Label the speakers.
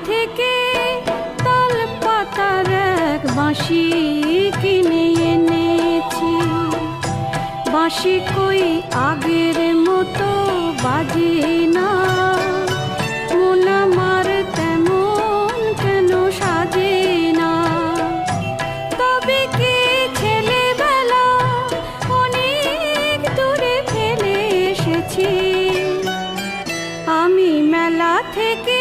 Speaker 1: থেকে তাল পাতার এক বাঁশি কিনে এনেছি। বাঁশি কই আগের মতো বাজে না, মন আমার তেমন কেন সাজে না। তবে কি ছেলেবেলা অনেক দূরে ফেলে এসেছি আমি মেলা থেকে